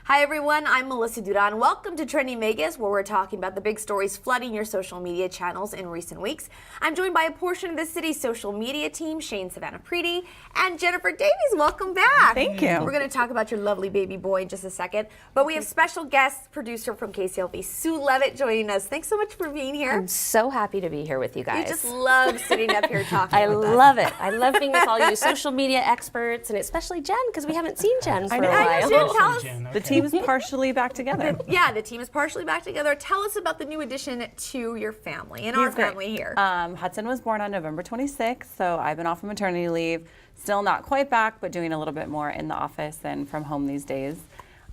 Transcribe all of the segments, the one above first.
Hi everyone, I'm Melissa Duran. Welcome to Trending Vegas, where we're talking about the big stories flooding your social media channels in recent weeks. I'm joined by a portion of the city's social media team, Shane Savannah Preety and Jennifer Davies. Welcome back. Thank you. We're going to talk about your lovely baby boy in just a second, but we have special guest producer from KCLV, Sue Levitt, joining us. Thanks so much for being here. I'm so happy to be here with you guys. You just love sitting up here talking I with us. love it. I love being with all you social media experts, and especially Jen, because we haven't seen Jen for a I know, while. Jen, tell us. The team is partially back together. Yeah, the team is partially back together. Tell us about the new addition to your family and our great. family here. Hudson was born on November 26th, so I've been off of maternity leave. Still not quite back, but doing a little bit more in the office and from home these days.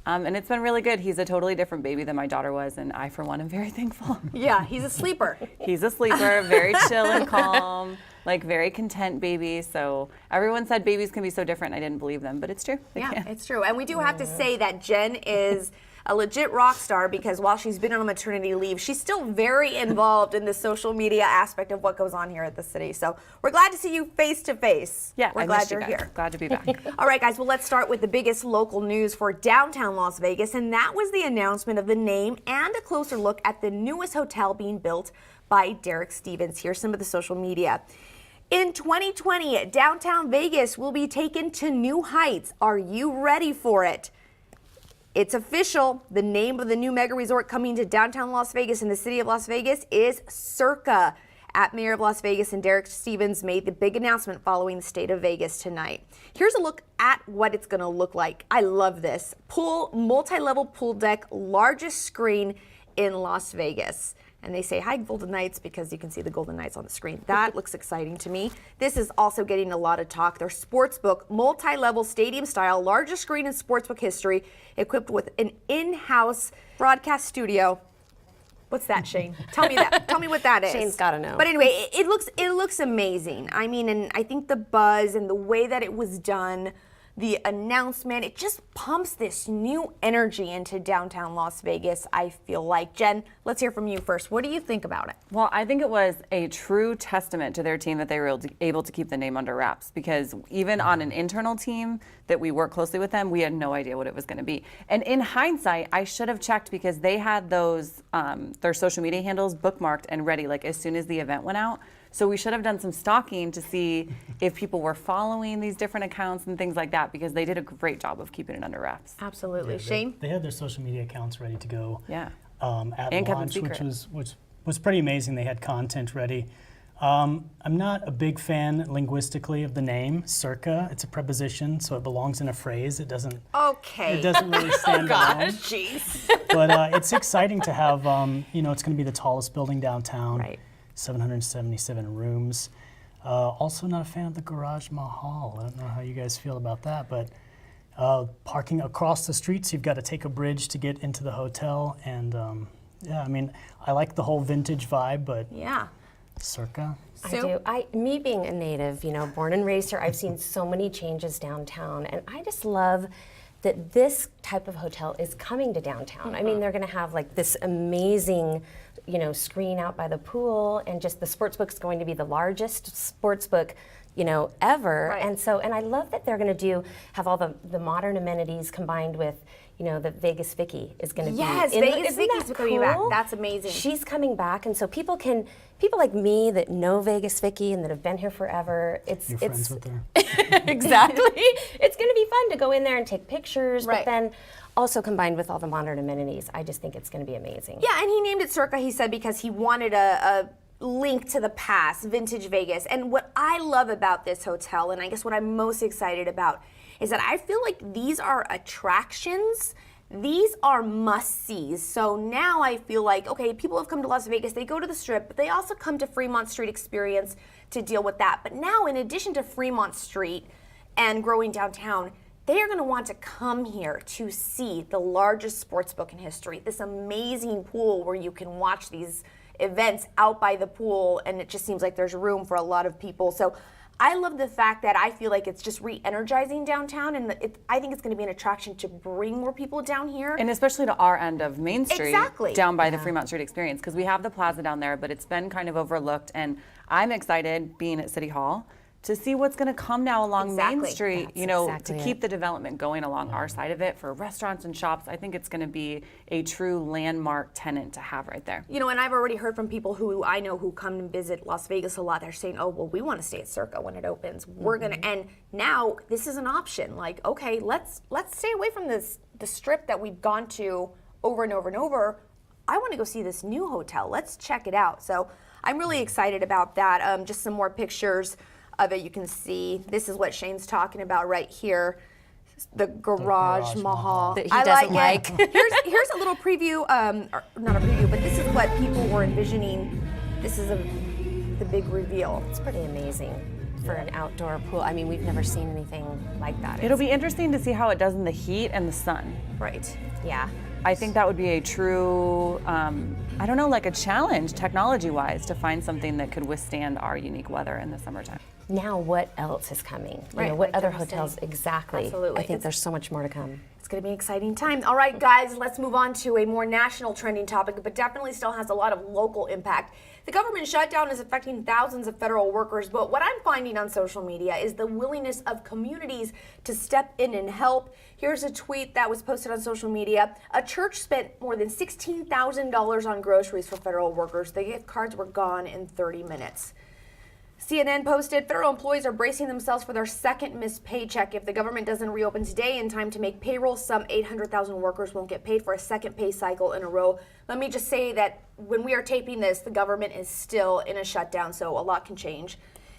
And it's been really good. He's a totally different baby than my daughter was, and I, for one, am very thankful. Yeah, he's a sleeper. He's a sleeper, very chill and calm, like very content baby. So everyone said babies can be so different. I didn't believe them, but it's true. They Yeah, can. it's true. And we do have to say that Jen is a legit rock star, because while she's been on maternity leave, she's still very involved in the social media aspect of what goes on here at the city. So we're glad to see you face to face. Yeah, we're I glad missed you you're guys. here. Glad to be back. All right, guys, well, let's start with the biggest local news for downtown Las Vegas, and that was the announcement of the name and a closer look at the newest hotel being built by Derek Stevens. Here's some of the social media. In 2020, downtown Vegas will be taken to new heights. Are you ready for it? It's official. The name of the new mega resort coming to downtown Las Vegas in the city of Las Vegas is Circa. Mayor of Las Vegas and Derek Stevens made the big announcement following the state of Vegas tonight. Here's a look at what it's going to look like. I love this. Multi-level pool deck, largest screen in Las Vegas. And they say, hi, Golden Knights, because you can see the Golden Knights on the screen. That looks exciting to me. This is also getting a lot of talk. Their sportsbook, multi-level stadium style, largest screen in sportsbook history, equipped with an in-house broadcast studio. What's that, Shane? Tell me that. Tell me what that is. Shane's got to know. But anyway, it looks amazing. I mean, and I think the buzz and the way that it was done, the announcement, it just pumps this new energy into downtown Las Vegas, I feel like. Jen, let's hear from you first. What do you think about it? Well, I think it was a true testament to their team that they were able to keep the name under wraps, because even on an internal team that we work closely with them, we had no idea what it was going to be. And in hindsight, I should have checked, because they had those their social media handles bookmarked and ready like as soon as the event went out. So we should have done some stalking to see if people were following these different accounts and things like that, because they did a great job of keeping it under wraps. Absolutely. Yeah, Shane? They had their social media accounts ready to go Yeah. at And kept them launch, secret. which was pretty amazing. They had content ready. I'm not a big fan linguistically of the name Circa. It's a preposition, so it belongs in a phrase. It doesn't. Okay. It doesn't really stand alone. Jeez. But it's exciting to have. It's going to be the tallest building downtown. Right. 777 rooms. Also not a fan of the Garage Mahal. I don't know how you guys feel about that, but parking across the streets, you've got to take a bridge to get into the hotel. And yeah, I mean, I like the whole vintage vibe, but Yeah. Circa. Sue? I do. Me being a native, born and raised here, I've seen so many changes downtown, and I just love that this type of hotel is coming to downtown. I mean, they're going to have like this amazing, screen out by the pool, and just the sportsbook's going to be the largest sportsbook, ever. Right. And I love that they're going to have all the modern amenities combined with, the Vegas Vicky is going to Yes, be. Vegas Isn't Vicky's that coming back. cool? That's amazing. She's coming back, and so people like me that know Vegas Vicky and that have been here forever. You're friends with her. Exactly. It's going to be fun to go in there and take pictures, Right. but then also combined with all the modern amenities, I just think it's going to be amazing. Yeah, and he named it Circa, he said, because he wanted a link to the past, vintage Vegas. And what I love about this hotel, and I guess what I'm most excited about, is that I feel like these are attractions. These are must-sees. So now I feel like, okay, people have come to Las Vegas, they go to the Strip, but they also come to Fremont Street Experience to deal with that. But now, in addition to Fremont Street and growing downtown, they are going to want to come here to see the largest sportsbook in history, this amazing pool where you can watch these events out by the pool, and it just seems like there's room for a lot of people. So I love the fact that I feel like it's just re-energizing downtown, and I think it's going to be an attraction to bring more people down here. And especially to our end of Main Street, Exactly. down by the Fremont Street Experience, because we have the plaza down there, but it's been kind of overlooked. And I'm excited, being at City Hall, to see what's going to come now along Main Exactly. Street, That's you know, exactly to keep the development going along our side of it for restaurants and shops. I think it's going to be a true landmark tenant to have right there. You know, and I've already heard from people who I know who come and visit Las Vegas a lot. They're saying, oh, well, we want to stay at Circa when it opens. We're going to, and now this is an option. Like, okay, let's stay away from the strip that we've gone to over and over and over. I want to go see this new hotel. Let's check it out. So I'm really excited about that. Just some more pictures of it. You can see, this is what Shane's talking about right here. The Garage Mahal. That he I doesn't like like. it. Here's a little preview, or not a preview, but this is what people were envisioning. This is the big reveal. It's pretty amazing for an outdoor pool. I mean, we've never seen anything like that. It'll be interesting to see how it does in the heat and the sun. Right. Yeah. I think that would be a true, I don't know, like a challenge technology-wise to find something that could withstand our unique weather in the summertime. Now, what else is coming? You Right, know, what like other Jen was hotels saying. exactly? Absolutely. I think there's so much more to come. It's going to be an exciting time. All right, guys, let's move on to a more national trending topic, but definitely still has a lot of local impact. The government shutdown is affecting thousands of federal workers, but what I'm finding on social media is the willingness of communities to step in and help. Here's a tweet that was posted on social media. A church spent more than $16,000 on groceries for federal workers. The gift cards were gone in 30 minutes. CNN posted, federal employees are bracing themselves for their second missed paycheck. If the government doesn't reopen today in time to make payroll, some 800,000 workers won't get paid for a second pay cycle in a row. Let me just say that when we are taping this, the government is still in a shutdown, so a lot can change.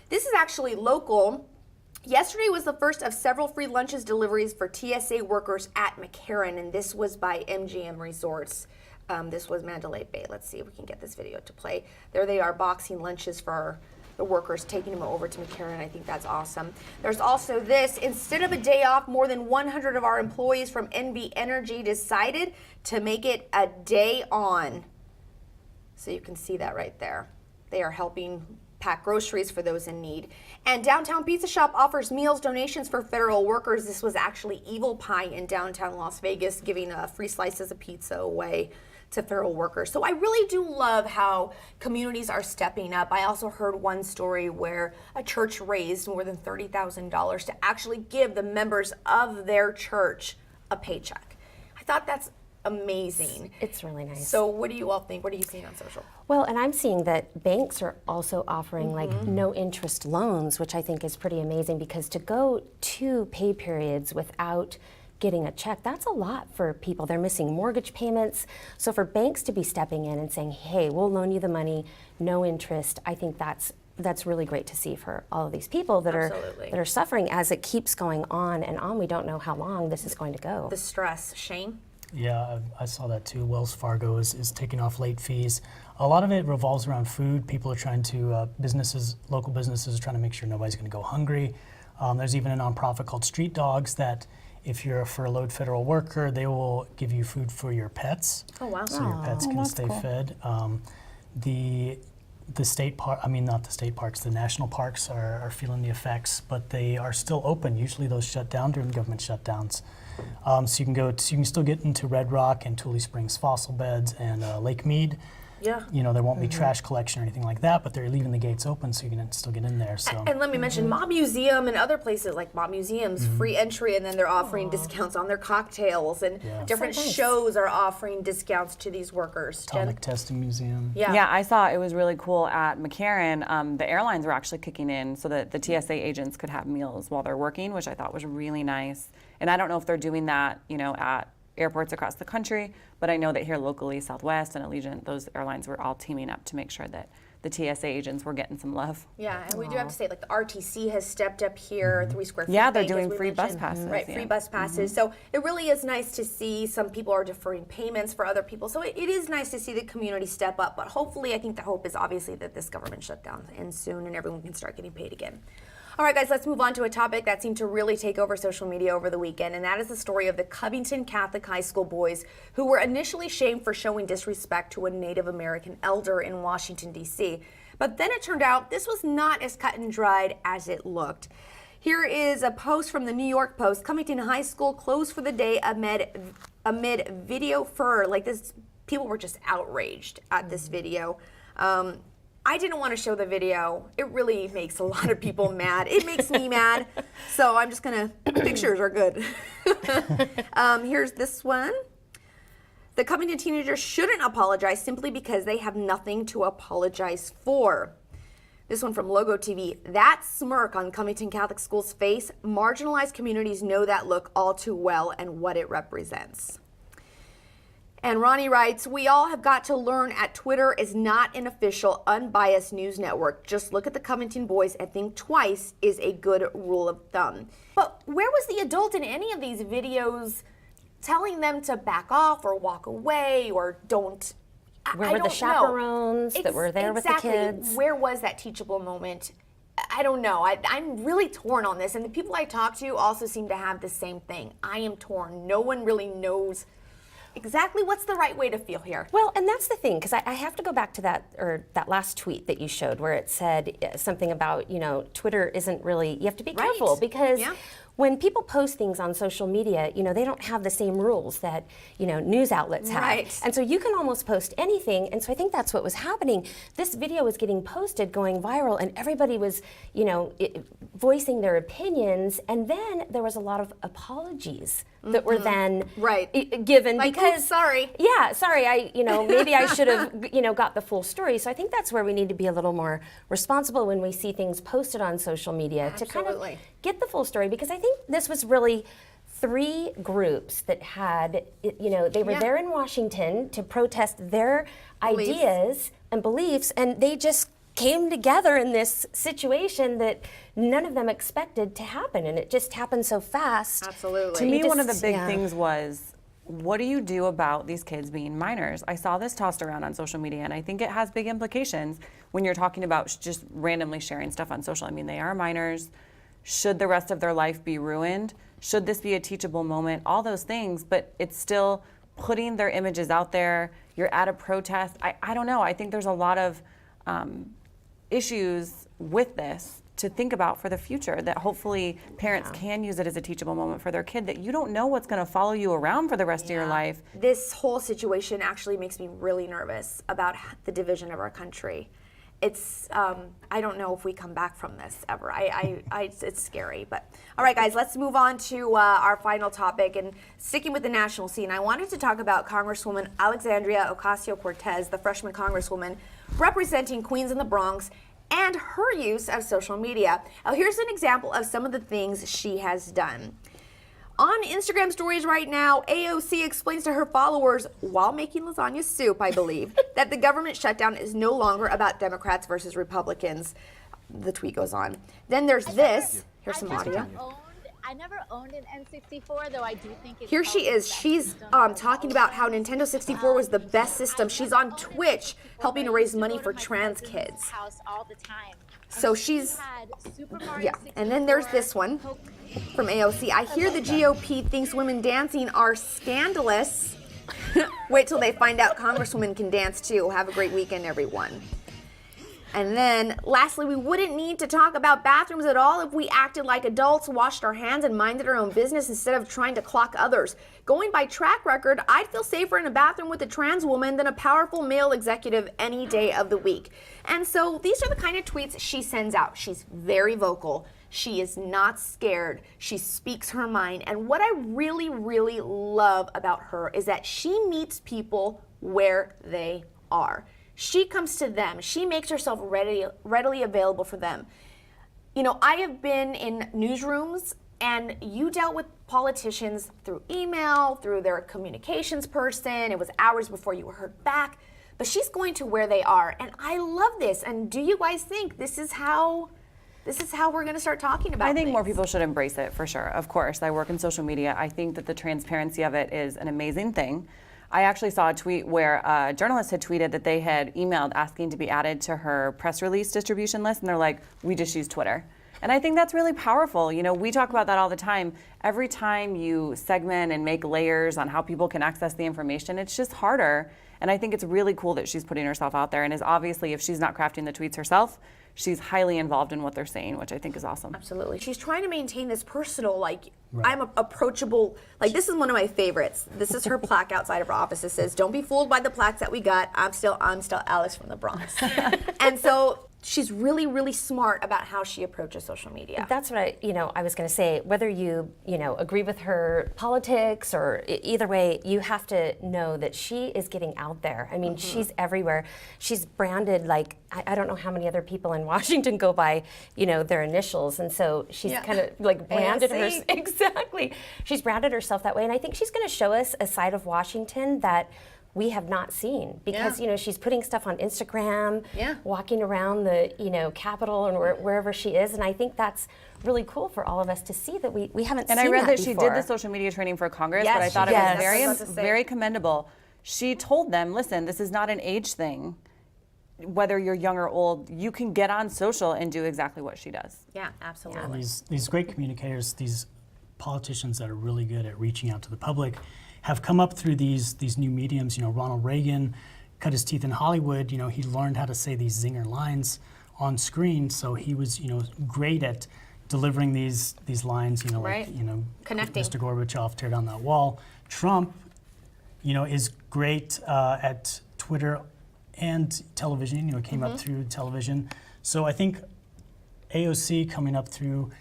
This is actually local. Yesterday was the first of several free lunches deliveries for TSA workers at McCarran, and this was by MGM Resorts. This was Mandalay Bay. Let's see if we can get this video to play. There they are, boxing lunches for the workers, taking them over to McCarran. I think that's awesome. There's also this. Instead of a day off, more than 100 of our employees from NB Energy decided to make it a day on. So you can see that right there. They are helping pack groceries for those in need. And Downtown Pizza Shop offers meals donations for federal workers. This was actually Evil Pie in downtown Las Vegas, giving free slices of pizza away to federal workers. So I really do love how communities are stepping up. I also heard one story where a church raised more than $30,000 to actually give the members of their church a paycheck. I thought that's amazing. It's really nice. So what do you all think? What are you seeing on social? Well, and I'm seeing that banks are also offering like no interest loans, which I think is pretty amazing, because to go 2 pay periods without getting a check, that's a lot for people. They're missing mortgage payments. So for banks to be stepping in and saying, hey, we'll loan you the money, no interest, I think that's really great to see for all of these people that Absolutely. are suffering as it keeps going on and on. We don't know how long this is going to go. The stress. Shane? Yeah, I saw that too. Wells Fargo is taking off late fees. A lot of it revolves around food. People are trying to, local businesses are trying to make sure nobody's going to go hungry. There's even a nonprofit called Street Dogs that if you're a furloughed federal worker, they will give you food for your pets. Oh, wow. So your pets can stay fed. The state park, not the state parks, the national parks are feeling the effects, but they are still open. Usually those shut down during government shutdowns. So you can still get into Red Rock and Tule Springs fossil beds and Lake Mead. Yeah. You know, there won't be trash collection or anything like that, but they're leaving the gates open so you can still get in there. So. And let me mention Mob Museum and other places like Mob Museum's free entry, and then they're offering discounts on their cocktails, and different So nice. shows are offering discounts to these workers. Jen? Atomic Testing Museum. Yeah, I saw it was really cool at McCarran. The airlines were actually kicking in so that the TSA agents could have meals while they're working, which I thought was really nice. And I don't know if they're doing that, at airports across the country, but I know that here locally, Southwest and Allegiant, those airlines were all teaming up to make sure that the TSA agents were getting some love. Yeah, and we do have to say, like, the RTC has stepped up here, 3 Square Feet. Yeah, they're Bank, as doing we free bus mentioned. passes, Right, yeah. free bus passes. So it really is nice to see some people are deferring payments for other people. So it is nice to see the community step up. But hopefully, I think the hope is obviously that this government shutdown ends soon and everyone can start getting paid again. All right, guys, let's move on to a topic that seemed to really take over social media over the weekend, and that is the story of the Covington Catholic High School boys who were initially shamed for showing disrespect to a Native American elder in Washington, D.C. But then it turned out this was not as cut and dried as it looked. Here is a post from the New York Post. Covington High School closed for the day amid video furor. Like this, people were just outraged at this video. I didn't want to show the video. It really makes a lot of people mad. It makes me mad. So I'm just gonna, pictures are good. Here's this one. The Covington teenagers shouldn't apologize simply because they have nothing to apologize for. This one from Logo TV. That smirk on Covington Catholic School's face, marginalized communities know that look all too well and what it represents. And Ronnie writes, we all have got to learn at Twitter is not an official, unbiased news network. Just look at the Covington boys and think twice is a good rule of thumb. But where was the adult in any of these videos telling them to back off or walk away or don't? Where were the chaperones that were there with the kids? Where was that teachable moment? I don't know. I'm really torn on this. And the people I talk to also seem to have the same thing. I am torn. No one really knows exactly what's the right way to feel here. Well, and that's the thing, because I have to go back to that last tweet that you showed where it said something about, Twitter isn't really, you have to be careful because when people post things on social media, they don't have the same rules that, news outlets have. Right. And so you can almost post anything. And so I think that's what was happening. This video was getting posted, going viral, and everybody was, voicing their opinions. And then there was a lot of apologies that were then given like, because oops, sorry. Yeah, sorry. Maybe I should have, got the full story. So I think that's where we need to be a little more responsible when we see things posted on social media to kind of get the full story, because I think this was really 3 groups that had, they were there in Washington to protest their ideas and beliefs, and they just came together in this situation that none of them expected to happen, and it just happened so fast. Absolutely. To me, one of the big things was, what do you do about these kids being minors? I saw this tossed around on social media, and I think it has big implications when you're talking about just randomly sharing stuff on social. I mean, they are minors. Should the rest of their life be ruined? Should this be a teachable moment? All those things, but it's still putting their images out there. You're at a protest. I don't know. I think there's a lot of issues with this to think about for the future, that hopefully parents can use it as a teachable moment for their kid, that you don't know what's going to follow you around for the rest of your life. This whole situation actually makes me really nervous about the division of our country. It's, I don't know if we come back from this ever. It's scary. But all right, guys, let's move on to our final topic. And sticking with the national scene, I wanted to talk about Congresswoman Alexandria Ocasio-Cortez, the freshman congresswoman representing Queens and the Bronx, and her use of social media. Now, here's an example of some of the things she has done. On Instagram stories right now, AOC explains to her followers, while making lasagna soup, I believe, that the government shutdown is no longer about Democrats versus Republicans. The tweet goes on. Then there's this. Here's some audio. I never owned an N64, though I do think it's Here she is. She's talking about how Nintendo 64 was the best system. She's on Twitch helping to raise money for trans kids. So she's, and then there's this one from AOC. I hear the GOP thinks women dancing are scandalous. Wait till they find out Congresswomen can dance too. Have a great weekend, everyone. And then, lastly, we wouldn't need to talk about bathrooms at all if we acted like adults, washed our hands, and minded our own business instead of trying to clock others. Going by track record, I'd feel safer in a bathroom with a trans woman than a powerful male executive any day of the week. And so these are the kind of tweets she sends out. She's very vocal. She is not scared. She speaks her mind. And what I really, really love about her is that she meets people where they are. She comes to them. She makes herself readily available for them. You know, I have been in newsrooms, and you dealt with politicians through email, through their communications person. It was hours before you were heard back. But she's going to where they are, and I love this. And do you guys think this is how we're going to start talking about I think things? more people should embrace it, for sure. Of course, I work in social media. I think that the transparency of it is an amazing thing. I actually saw a tweet where a journalist had tweeted that they had emailed asking to be added to her press release distribution list, and they're like, we just use Twitter. And I think that's really powerful. You know, we talk about that all the time. Every time you segment and make layers on how people can access the information, it's just harder. And I think it's really cool that she's putting herself out there and is obviously, if she's not crafting the tweets herself, she's highly involved in what they're saying, which I think is awesome. Absolutely. She's trying to maintain this personal, like, I'm approachable. Like, this is one of my favorites. This is her plaque outside of her office. It says, "Don't be fooled by the plaques that we got. I'm still Alex from the Bronx." And so she's really, really smart about how she approaches social media. That's what I was going to say. Whether you agree with her politics or either way, you have to know that she is getting out there. I mean, she's everywhere. She's branded like I don't know how many other people in Washington go by, their initials, and so she's kind of like branded herself. Exactly. She's branded herself that way, and I think she's going to show us a side of Washington that we have not seen because she's putting stuff on Instagram, walking around the Capitol and wherever she is, and I think that's really cool for all of us to see that we haven't seen that before. And I read that she did the social media training for Congress, but I thought it was very commendable. She told them, listen, this is not an age thing. Whether you're young or old, you can get on social and do exactly what she does. Yeah, absolutely. These great communicators, these politicians that are really good at reaching out to the public, have come up through these new mediums. Ronald Reagan cut his teeth in Hollywood. He learned how to say these zinger lines on screen, so he was great at delivering these lines. Connecting. Mr. Gorbachev, tear down that wall. Trump, is great at Twitter and television. Came up through television. So I think AOC coming up through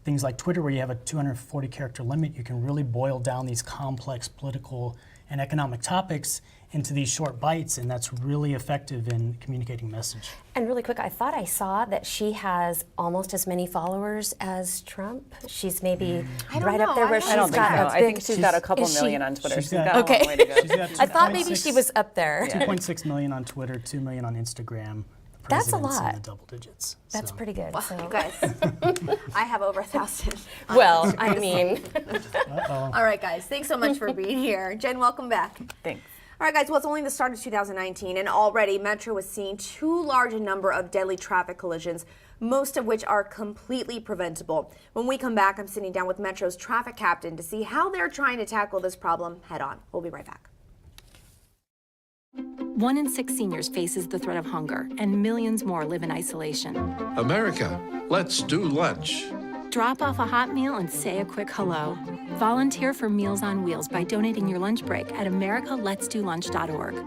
things like Twitter, where you have a 240 character limit, you can really boil down these complex political and economic topics into these short bites, and that's really effective in communicating message. And really quick, I thought I saw that she has almost as many followers as Trump. She's maybe right up there where she's got a big... I think she's got a couple million on Twitter. She's got a long way to go. I thought maybe she was up there. 2.6 million on Twitter, 2 million on Instagram. That's a President's lot. in the double digits. That's So. pretty good. Well, you guys, I have over 1,000. Well, I mean... All right, guys, thanks so much for being here. Jen, welcome back. Thanks. All right, guys, well, it's only the start of 2019, and already Metro is seeing too large a number of deadly traffic collisions, most of which are completely preventable. When we come back, I'm sitting down with Metro's traffic captain to see how they're trying to tackle this problem head on. We'll be right back. 1 in 6 seniors faces the threat of hunger, and millions more live in isolation. America, let's do lunch. Drop off a hot meal and say a quick hello. Volunteer for Meals on Wheels by donating your lunch break at americaletsdolunch.org.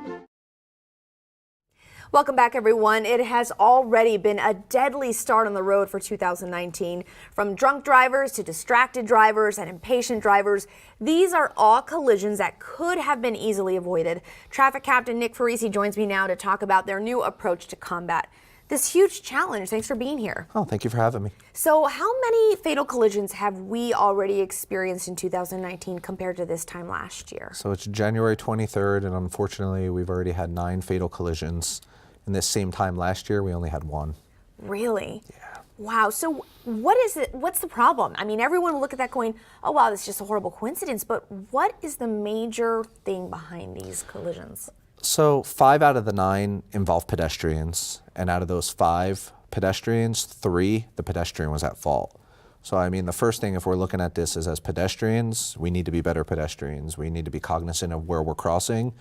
Welcome back, everyone. It has already been a deadly start on the road for 2019. From drunk drivers to distracted drivers and impatient drivers, these are all collisions that could have been easily avoided. Traffic Captain Nick Farisi joins me now to talk about their new approach to combat this huge challenge. Thanks for being here. Oh, thank you for having me. So how many fatal collisions have we already experienced in 2019 compared to this time last year? So it's January 23rd, and unfortunately, we've already had 9 fatal collisions. In this same time last year, we only had 1. Really? Yeah. Wow. So what is it? What's the problem? I mean, everyone will look at that going, oh, wow, that's just a horrible coincidence. But what is the major thing behind these collisions? So 5 out of the 9 involve pedestrians, and out of those 5 pedestrians, 3, the pedestrian was at fault. So I mean, the first thing, if we're looking at this is as pedestrians, we need to be better pedestrians. We need to be cognizant of where we're crossing.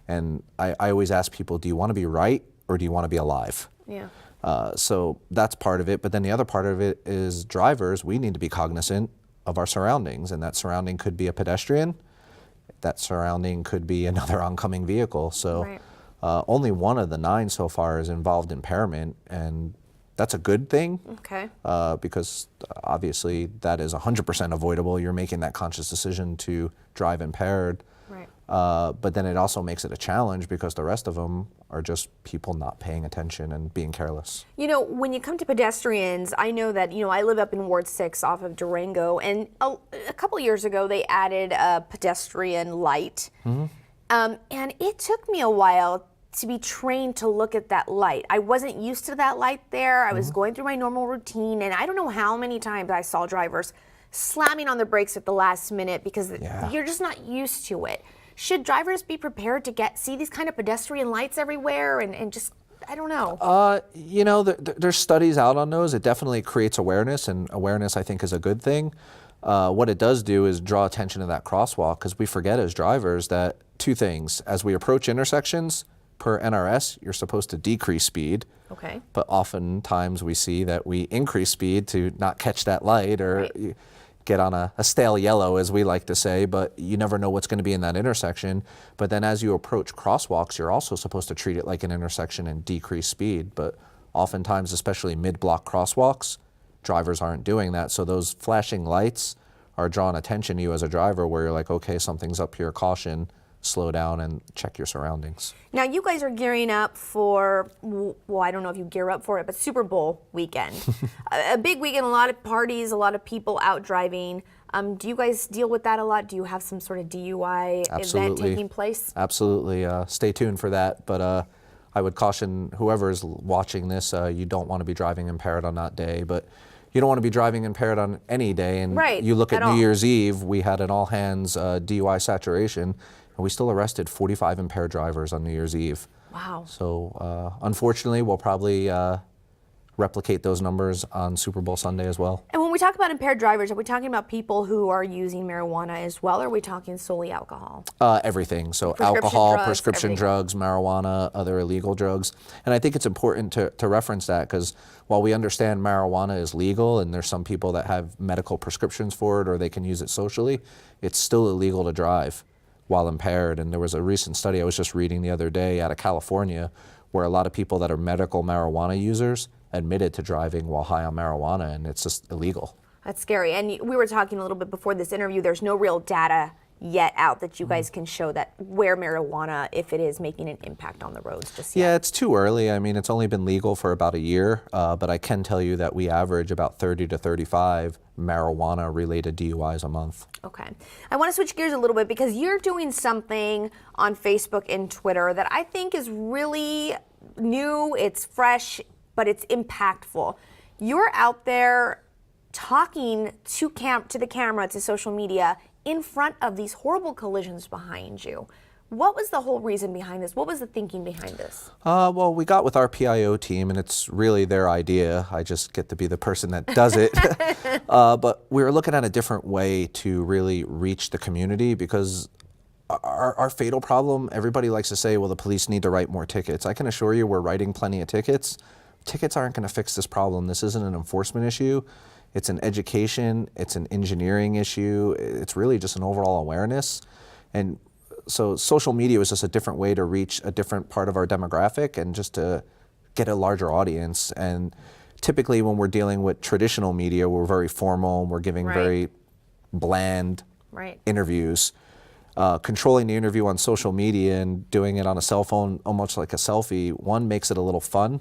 And I always ask people, do you want to be right or do you want to be alive? Yeah. So that's part of it. But then the other part of it is drivers, we need to be cognizant of our surroundings, and that surrounding could be a pedestrian. That surrounding could be another oncoming vehicle. So Right. Only 1 of the 9 so far is involved impairment, and that's a good thing. Okay. Because obviously that is 100% avoidable. You're making that conscious decision to drive impaired. Right. But then it also makes it a challenge because the rest of them are just people not paying attention and being careless. You know, when you come to pedestrians, I know that, I live up in Ward 6 off of Durango, and a couple years ago they added a pedestrian light. Mm-hmm. And it took me a while to be trained to look at that light. I wasn't used to that light there. I was going through my normal routine, and I don't know how many times I saw drivers slamming on the brakes at the last minute because you're just not used to it. Should drivers be prepared to see these kind of pedestrian lights everywhere and just I don't know. You know, there's studies out on those. It definitely creates awareness, and awareness I think is a good thing. What it does do is draw attention to that crosswalk, because we forget as drivers that two things. As we approach intersections, per NRS, you're supposed to decrease speed. Okay. But oftentimes we see that we increase speed to not catch that light, or get on a stale yellow, as we like to say, but you never know what's going to be in that intersection. But then as you approach crosswalks, you're also supposed to treat it like an intersection and decrease speed. But oftentimes, especially mid-block crosswalks, drivers aren't doing that. So those flashing lights are drawing attention to you as a driver, where you're like, okay, something's up here, caution, slow down and check your surroundings. Now, you guys are gearing up for, well, I don't know if you gear up for it, but Super Bowl weekend. A big weekend, a lot of parties, a lot of people out driving. Do you guys deal with that a lot? Do you have some sort of DUI event taking place? Absolutely. Stay tuned for that. But I would caution whoever is watching this, you don't want to be driving impaired on that day. But you don't want to be driving impaired on any day. And you look at New Year's Eve, we had an all-hands DUI saturation. And we still arrested 45 impaired drivers on New Year's Eve. Wow. So unfortunately, we'll probably replicate those numbers on Super Bowl Sunday as well. And when we talk about impaired drivers, are we talking about people who are using marijuana as well, or are we talking solely alcohol? Everything. So alcohol, prescription drugs, marijuana, other illegal drugs. And I think it's important to reference that, because while we understand marijuana is legal and there's some people that have medical prescriptions for it or they can use it socially, it's still illegal to drive while impaired. And there was a recent study I was just reading the other day out of California, where a lot of people that are medical marijuana users admitted to driving while high on marijuana, and it's just illegal. That's scary. And we were talking a little bit before this interview, there's no real data yet out that you guys can show that where marijuana, if it is making an impact on the roads just yet. Yeah, it's too early. I mean, it's only been legal for about a year, but I can tell you that we average about 30 to 35 marijuana-related DUIs a month. Okay. I want to switch gears a little bit, because you're doing something on Facebook and Twitter that I think is really new, it's fresh, but it's impactful. You're out there talking to the camera, to social media, in front of these horrible collisions behind you. What was the whole reason behind this? What was the thinking behind this? Well, we got with our PIO team, and it's really their idea. I just get to be the person that does it. But we were looking at a different way to really reach the community, because our fatal problem, everybody likes to say, well, the police need to write more tickets. I can assure you we're writing plenty of tickets. Tickets aren't going to fix this problem. This isn't an enforcement issue. It's an education, it's an engineering issue, it's really just an overall awareness. And so social media was just a different way to reach a different part of our demographic and just to get a larger audience. And typically when we're dealing with traditional media, we're very formal and we're giving very bland interviews. Controlling the interview on social media and doing it on a cell phone, almost like a selfie, one, makes it a little fun.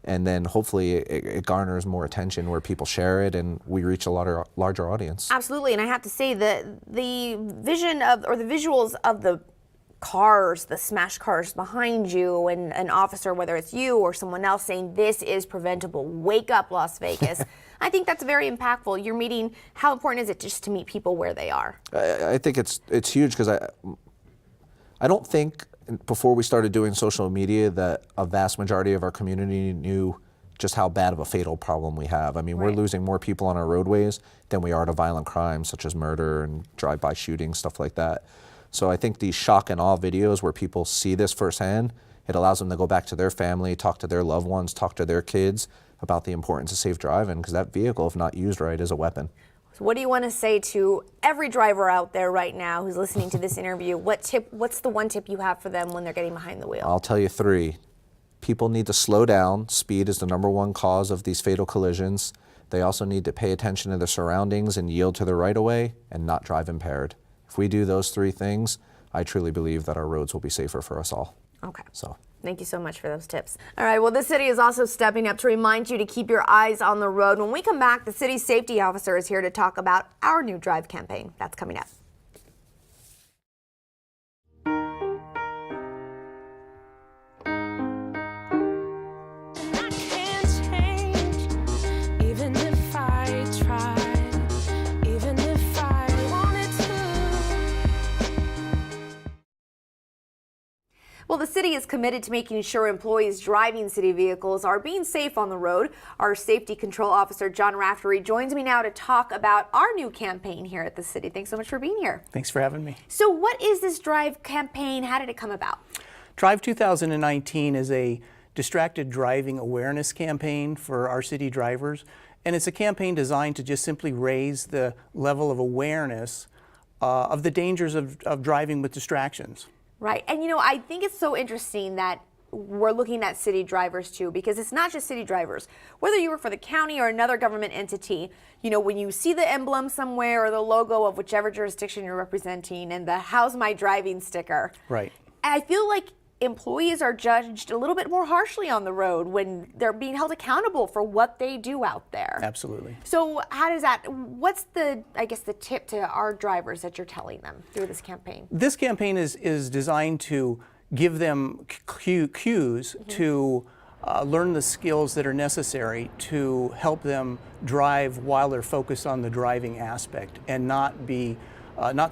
And then hopefully it garners more attention where people share it and we reach a larger audience. Absolutely, and I have to say that the vision of, or the visuals of the cars, the smashed cars behind you, and an officer, whether it's you or someone else, saying this is preventable, wake up Las Vegas. I think that's very impactful. You're meeting, how important is it just to meet people where they are? I think it's huge, because I don't think before we started doing social media that a vast majority of our community knew just how bad of a fatal problem we have. I mean, we're losing more people on our roadways than we are to violent crimes such as murder and drive-by shootings, stuff like that. So I think these shock and awe videos where people see this firsthand, it allows them to go back to their family, talk to their loved ones, talk to their kids about the importance of safe driving, because that vehicle, if not used right, is a weapon. So what do you want to say to every driver out there right now who's listening to this interview? What's the one tip you have for them when they're getting behind the wheel? I'll tell you 3. People need to slow down. Speed is the #1 cause of these fatal collisions. They also need to pay attention to their surroundings and yield to the right-of-way and not drive impaired. If we do those 3 things, I truly believe that our roads will be safer for us all. Okay. So. Thank you so much for those tips. All right, well, the city is also stepping up to remind you to keep your eyes on the road. When we come back, the city's safety officer is here to talk about our new drive campaign. That's coming up. Well, the city is committed to making sure employees driving city vehicles are being safe on the road. Our safety control officer, John Raftery, joins me now to talk about our new campaign here at the city. Thanks so much for being here. Thanks for having me. So what is this Drive campaign? How did it come about? Drive 2019 is a distracted driving awareness campaign for our city drivers. And it's a campaign designed to just simply raise the level of awareness of the dangers of driving with distractions. Right. And I think it's so interesting that we're looking at city drivers too, because it's not just city drivers. Whether you work for the county or another government entity, when you see the emblem somewhere or the logo of whichever jurisdiction you're representing and the "How's my driving" sticker. Right. I feel like employees are judged a little bit more harshly on the road when they're being held accountable for what they do out there. Absolutely. So what's the tip to our drivers that you're telling them through this campaign? This campaign is designed to give them cues to learn the skills that are necessary to help them drive while they're focused on the driving aspect and not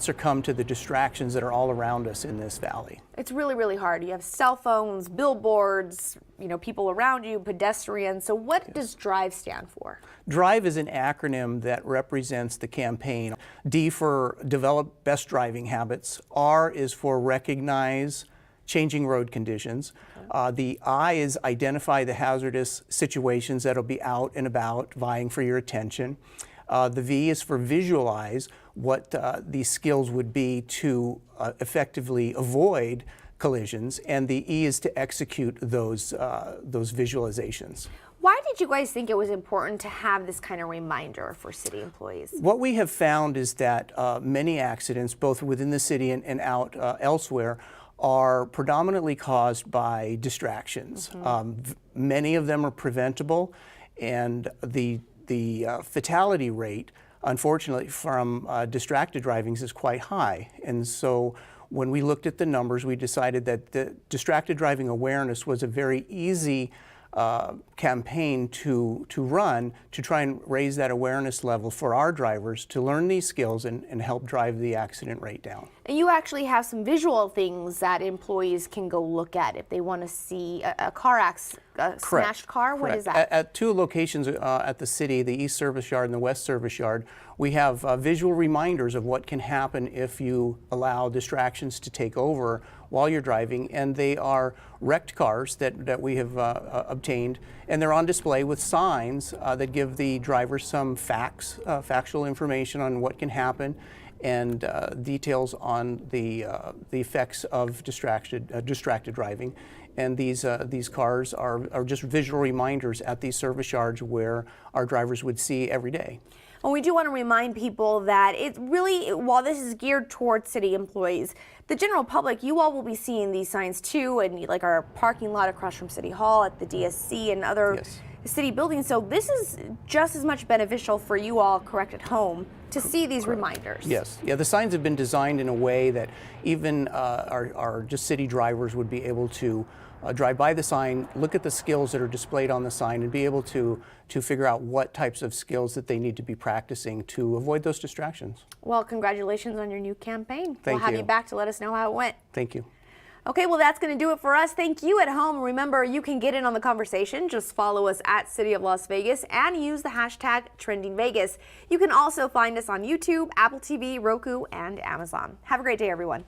succumb to the distractions that are all around us in this valley. It's really, really hard. You have cell phones, billboards, people around you, pedestrians. So what does DRIVE stand for? DRIVE is an acronym that represents the campaign. D for develop best driving habits. R is for recognize changing road conditions. The I is identify the hazardous situations that'll be out and about vying for your attention. The V is for visualize what these skills would be to effectively avoid collisions, and the E is to execute those visualizations. Why did you guys think it was important to have this kind of reminder for city employees? What we have found is that many accidents, both within the city and out elsewhere, are predominantly caused by distractions. Many of them are preventable, and the fatality rate, unfortunately, from distracted driving is quite high. And so when we looked at the numbers, we decided that the distracted driving awareness was a very easy campaign to run to try and raise that awareness level for our drivers to learn these skills and help drive the accident rate down. And you actually have some visual things that employees can go look at if they want to see a car accident, a smashed car. What is that? At two locations at the city, the East Service Yard and the West Service Yard, we have visual reminders of what can happen if you allow distractions to take over while you're driving, and they are wrecked cars that we have obtained, and they're on display with signs that give the drivers some factual information on what can happen, and details on the effects of distracted driving. And these cars are just visual reminders at these service yards where our drivers would see every day. And we do want to remind people that it really, while this is geared towards city employees, the general public, you all will be seeing these signs too, and like our parking lot across from City Hall, at the DSC and other city buildings. So this is just as much beneficial for you all, correct, at home, to see these reminders. Yes. Yeah, the signs have been designed in a way that even our just city drivers would be able to drive by the sign, look at the skills that are displayed on the sign, and be able to figure out what types of skills that they need to be practicing to avoid those distractions. Well, congratulations on your new campaign. Thank We'll have you. you back to let us know how it went. Thank you. Okay, well, that's going to do it for us. Thank you at home. Remember, you can get in on the conversation. Just follow us at City of Las Vegas and use the hashtag TrendingVegas. You can also find us on YouTube, Apple TV, Roku, and Amazon. Have a great day, everyone.